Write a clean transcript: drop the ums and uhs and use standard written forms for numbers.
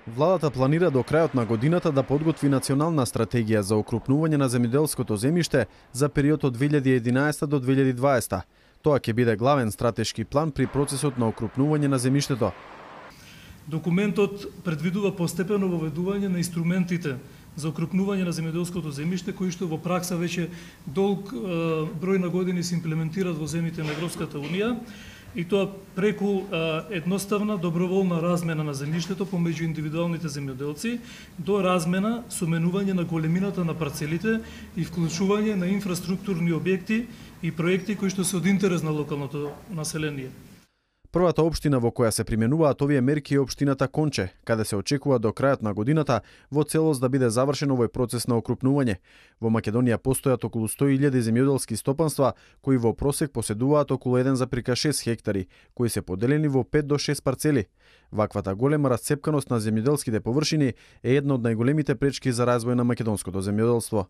Владата планира до крајот на годината да подготви национална стратегија за окрупнување на земјоделското земјиште за период од 2011 до 2020. Тоа ќе биде главен стратешки план при процесот на окрупнување на земјиштето. Документот предвидува постепено воведување на инструментите за окрупнување на земјоделското земјиште, кои што во пракса веќе долг број на години се имплементираат во земјите на Европската унија, и тоа преку едноставна доброволна размена на земјиштето помеѓу индивидуалните земјоделци до размена со менување на големината на парцелите и вклучување на инфраструктурни објекти и проекти кои што се од интерес на локалното население. Првата општина во која се применуваат овие мерки е општината Конче, каде се очекува до крајот на годината во целост да биде завршен овој процес на окрупнување. Во Македонија постојат околу 100.000 земјоделски стопанства кои во просек поседуваат околу 1,6 хектари, кои се поделени во 5 до 6 парцели. Ваквата голема расцепканост на земјоделските површини е една од најголемите пречки за развој на македонското земјоделство.